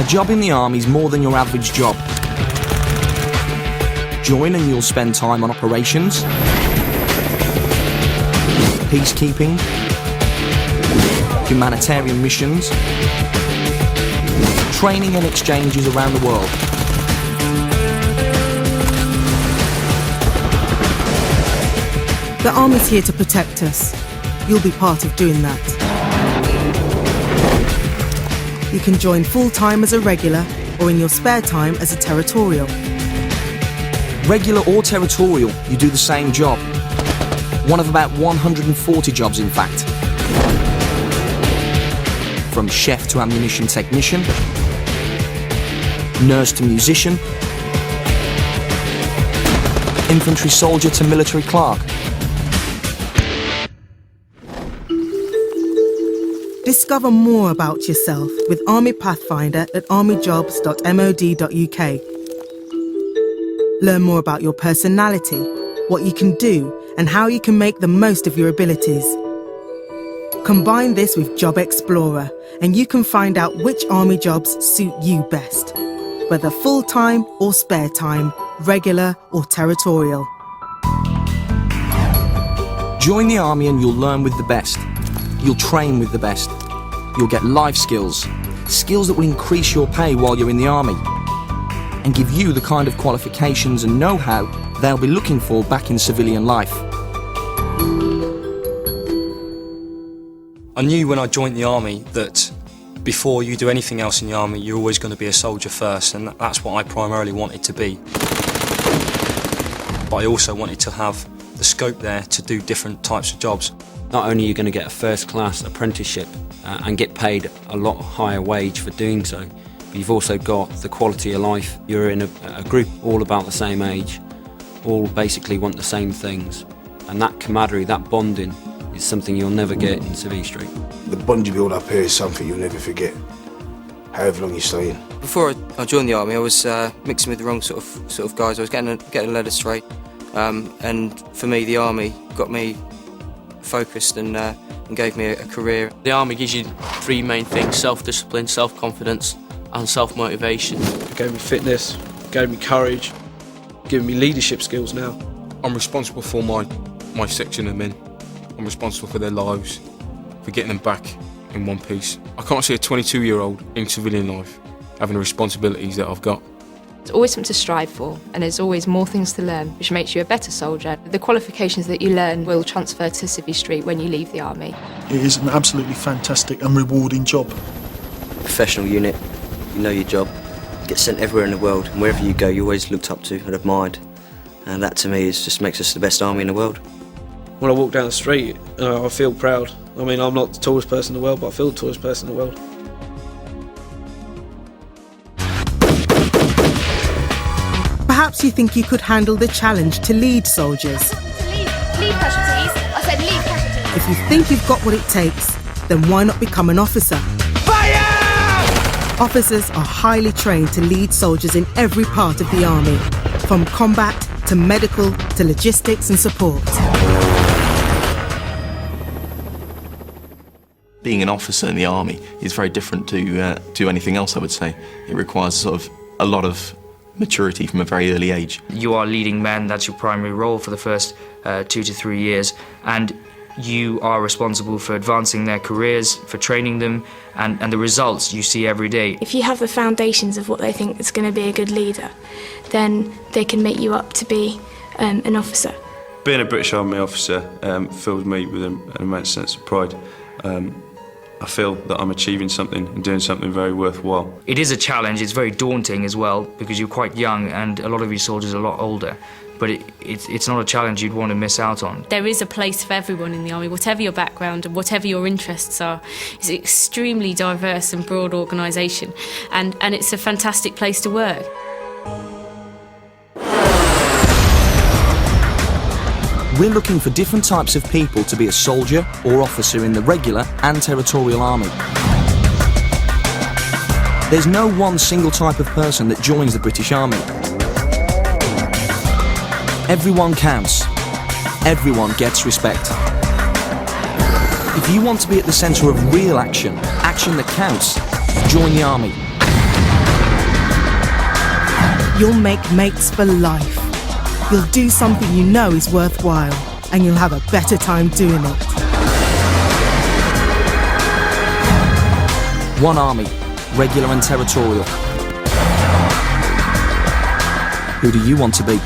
job in the army is more than your average job. Join and you'll spend time on operations, peacekeeping, humanitarian missions, training and exchanges around the world. The Army's here to protect us. You'll be part of doing that. You can join full-time as a regular or in your spare time as a territorial. Regular or territorial, you do the same job. One of about 140 jobs, in fact. From chef to ammunition technician, nurse to musician, infantry soldier to military clerk. Discover more about yourself with Army Pathfinder at armyjobs.mod.uk. Learn more about your personality, what you can do, and how you can make the most of your abilities. Combine this with Job Explorer, and you can find out which Army jobs suit you best, whether full-time or spare time, regular or territorial. Join the Army and you'll learn with the best. You'll train with the best. You'll get life skills, skills that will increase your pay while you're in the Army, and give you the kind of qualifications and know-how they'll be looking for back in civilian life. I knew when I joined the Army that before you do anything else in the Army, you're always going to be a soldier first, and that's what I primarily wanted to be. But I also wanted to have the scope there to do different types of jobs. Not only are you going to get a first-class apprenticeship and get paid a lot higher wage for doing so, but you've also got the quality of life. You're in a group all about the same age, all basically want the same things, and that camaraderie, that bonding, is something you'll never get in Civvy Street. The bond you build up here is something you'll never forget, however long you stay in. Before I joined the Army, I was mixing with the wrong sort of guys. I was getting led astray, and for me, the Army got me focused and gave me a career. The Army gives you three main things: self-discipline, self-confidence and self-motivation. It gave me fitness, gave me courage, giving me leadership skills now. I'm responsible for my section of men. I'm responsible for their lives, for getting them back in one piece. I can't see a 22-year-old in civilian life having the responsibilities that I've got. There's always something to strive for, and there's always more things to learn, which makes you a better soldier. The qualifications that you learn will transfer to Civvy Street when you leave the Army. It is an absolutely fantastic and rewarding job. Professional unit, you know your job, you get sent everywhere in the world, and wherever you go, you're always looked up to and admired. And that to me just makes us the best army in the world. When I walk down the street, I feel proud. I mean, I'm not the tallest person in the world, but I feel the tallest person in the world. Perhaps you think you could handle the challenge to lead soldiers. Lead casualties. I said lead casualties. If you think you've got what it takes, then why not become an officer? Fire! Officers are highly trained to lead soldiers in every part of the Army, from combat to medical to logistics and support. Being an officer in the Army is very different to anything else, I would say. It requires sort of a lot of maturity from a very early age. You are leading men, that's your primary role for the first 2 to 3 years, and you are responsible for advancing their careers, for training them, and the results you see every day. If you have the foundations of what they think is going to be a good leader, then they can make you up to be an officer. Being a British Army officer fills me with an immense sense of pride. I feel that I'm achieving something and doing something very worthwhile. It is a challenge, it's very daunting as well, because you're quite young and a lot of your soldiers are a lot older. But it's not a challenge you'd want to miss out on. There is a place for everyone in the Army, whatever your background and whatever your interests are. It's an extremely diverse and broad organisation, and it's a fantastic place to work. We're looking for different types of people to be a soldier or officer in the regular and territorial army. There's no one single type of person that joins the British Army. Everyone counts. Everyone gets respect. If you want to be at the centre of real action, action that counts, join the Army. You'll make mates for life. You'll do something you know is worthwhile, and you'll have a better time doing it. One army, regular and territorial. Who do you want to be?